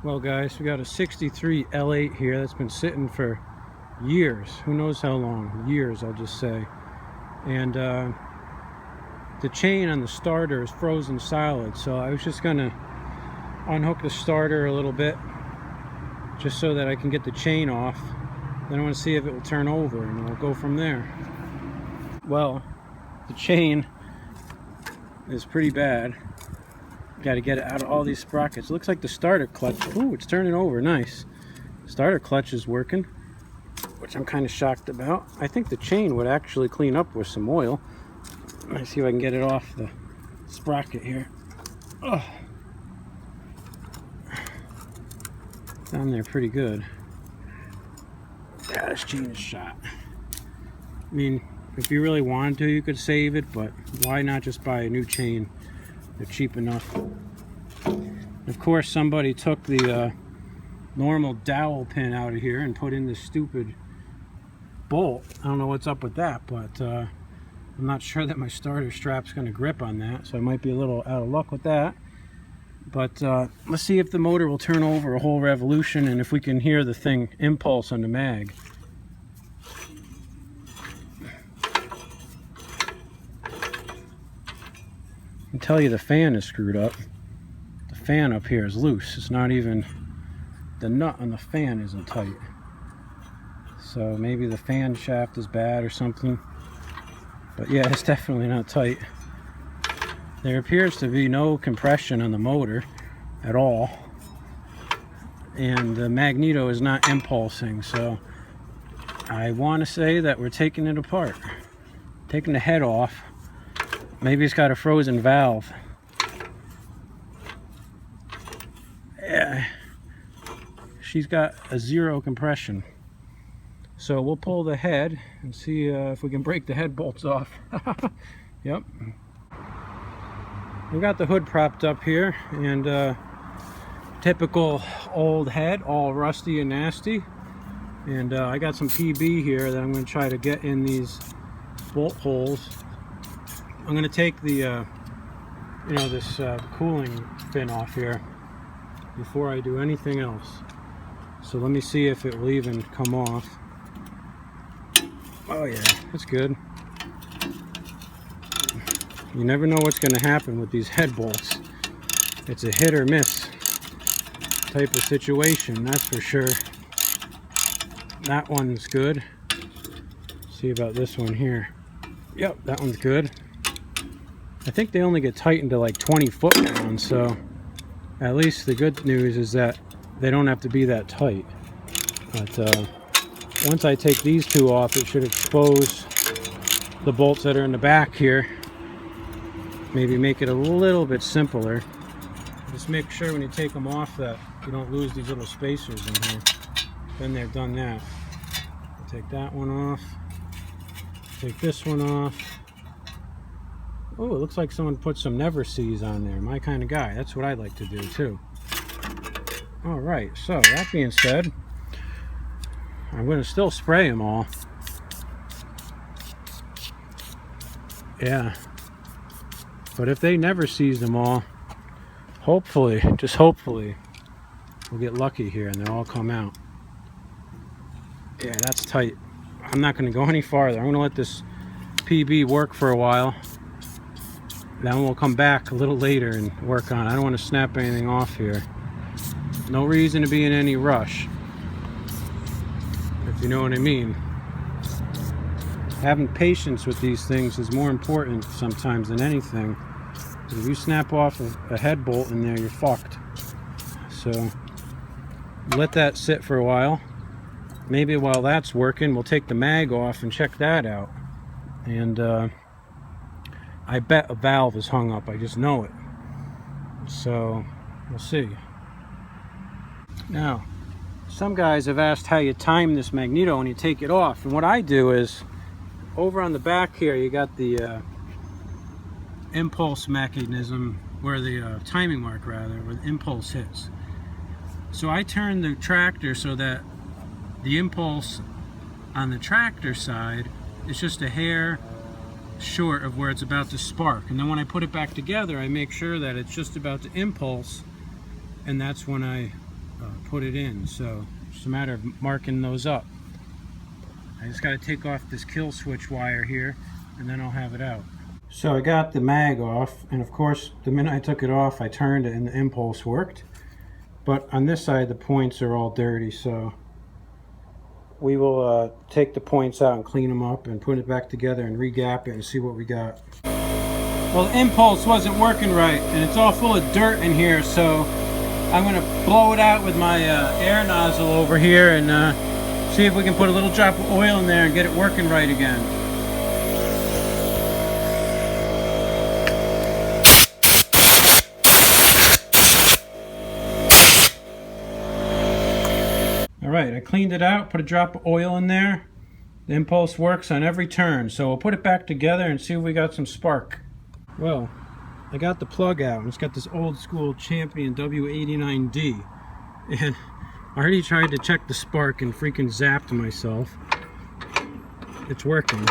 Well guys, we got a 63 L8 here that's been sitting for years. Who knows how long? Years, I'll just say. And the chain on the starter is frozen solid, so I was just gonna unhook the starter a little bit just so that I can get the chain off. Then I want to see if it will turn over and we'll go from there. Well, the chain is pretty bad. Got to get it out of all these sprockets. Looks like the starter clutch. Ooh, it's turning over. Nice. Starter clutch is working, which I'm kind of shocked about. I think the chain would actually clean up with some oil. Let's see if I can get it off the sprocket here. Oh, down there pretty good. Yeah, this chain is shot. I mean, if you really wanted to, you could save it, but why not just buy a new chain? They're cheap enough. Of course, somebody took the normal dowel pin out of here and put in this stupid bolt. I don't know what's up with that, but I'm not sure that my starter strap's going to grip on that, so I might be a little out of luck with that. But let's see if the motor will turn over a whole revolution and if we can hear the thing impulse on the mag. I can tell you the fan is screwed up. The fan up here is loose. It's not even, the nut on the fan isn't tight. So maybe the fan shaft is bad or something. But yeah, it's definitely not tight. There appears to be no compression on the motor at all. And the Magneto is not impulsing, so I want to say that we're taking it apart. Taking the head off. Maybe it's got a frozen valve. Yeah, she's got a zero compression. So we'll pull the head and see if we can break the head bolts off. Yep. We got the hood propped up here, and typical old head, all rusty and nasty. And I got some PB here that I'm going to try to get in these bolt holes. I'm going to take the, this cooling fin off here before I do anything else. So let me see if it will even come off. Oh yeah, that's good. You never know what's going to happen with these head bolts. It's a hit or miss type of situation, that's for sure. That one's good. See about this one here. Yep, that one's good. I think they only get tightened to like 20 foot-pounds, so at least the good news is that they don't have to be that tight. But once I take these two off, it should expose the bolts that are in the back here. Maybe make it a little bit simpler. Just make sure when you take them off that you don't lose these little spacers in here. Then they've done that. I'll take that one off. Take this one off. Oh, it looks like someone put some Never Sees on there. My kind of guy. That's what I'd like to do too. Alright, so that being said, I'm going to still spray them all. Yeah. But if they never sees them all, hopefully, just hopefully, we'll get lucky here and they'll all come out. Yeah, that's tight. I'm not going to go any farther. I'm going to let this PB work for a while. Then we'll come back a little later and work on it. I don't want to snap anything off here. No reason to be in any rush, if you know what I mean. Having patience with these things is more important sometimes than anything. If you snap off a head bolt in there, you're fucked. So let that sit for a while. Maybe while that's working, we'll take the mag off and check that out. And I bet a valve is hung up. I just know it. So we'll see. Now, some guys have asked how you time this Magneto when you take it off. And what I do is, over on the back here, you got the impulse mechanism, where the timing mark rather, where the impulse hits. So I turn the tractor so that the impulse on the tractor side is just a hair short of where it's about to spark. And then when I put it back together, I make sure that it's just about to impulse, and that's when I put it in. So it's just a matter of marking those up. I just got to take off this kill switch wire here, and then I'll have it out. So I got the mag off, and of course the minute I took it off I turned it and the impulse worked. But on this side the points are all dirty, so we will take the points out and clean them up and put it back together and re-gap it and see what we got. Well, the impulse wasn't working right, and it's all full of dirt in here, so I'm going to blow it out with my air nozzle over here and see if we can put a little drop of oil in there and get it working right again. Alright, I cleaned it out, put a drop of oil in there. The impulse works on every turn, so we'll put it back together and see if we got some spark. Well, I got the plug out, and it's got this old school Champion W89D. And I already tried to check the spark and freaking zapped myself. It's working.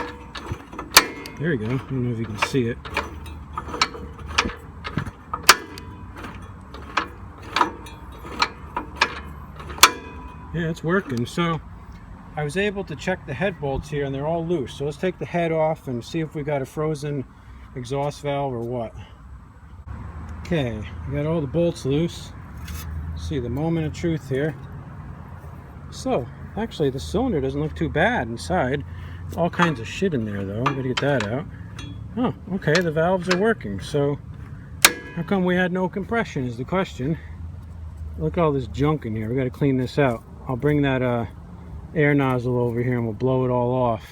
There you go. I don't know if you can see it. Yeah, it's working. So I was able to check the head bolts here, and they're all loose. So let's take the head off and see if we got a frozen exhaust valve or what. Okay, I got all the bolts loose. See the moment of truth here. So actually the cylinder doesn't look too bad inside. All kinds of shit in there though. I'm gonna get that out. Oh, okay, the valves are working. So how come we had no compression is the question. Look at all this junk in here. We got to clean this out. I'll bring that air nozzle over here and we'll blow it all off.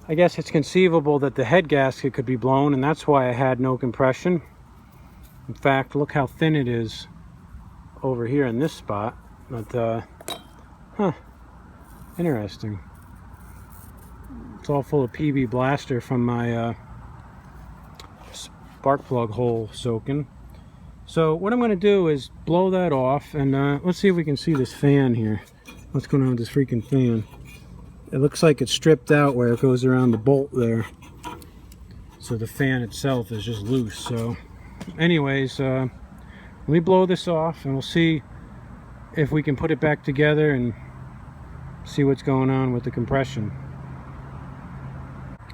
I guess it's conceivable that the head gasket could be blown, and that's why I had no compression. In fact, look how thin it is over here in this spot. But interesting. It's all full of PB blaster from my spark plug hole soaking. So what I'm going to do is blow that off, and let's see if we can see this fan here. What's going on with this freaking fan? It looks like it's stripped out where it goes around the bolt there. So the fan itself is just loose. So anyways, let me blow this off and we'll see if we can put it back together and see what's going on with the compression.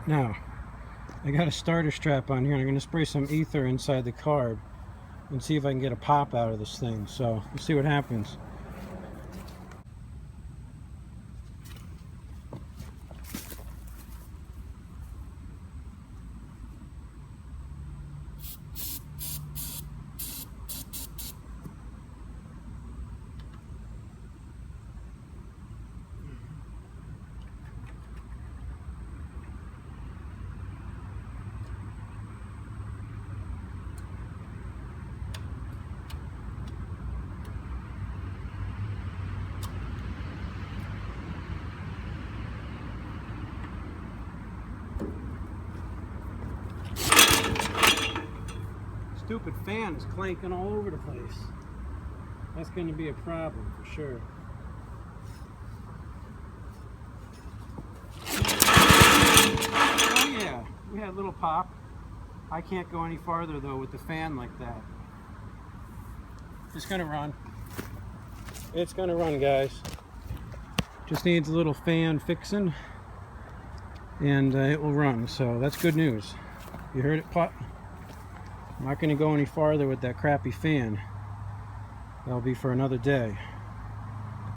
Now, I got a starter strap on here, and I'm going to spray some ether inside the carb and see if I can get a pop out of this thing. So let's see what happens. Stupid fan is clanking all over the place. That's going to be a problem for sure. Oh yeah, we had a little pop. I can't go any farther though with the fan like that. It's going to run. It's going to run, guys. Just needs a little fan fixing, and it will run. So that's good news. You heard it pop? I'm not going to go any farther with that crappy fan. That'll be for another day.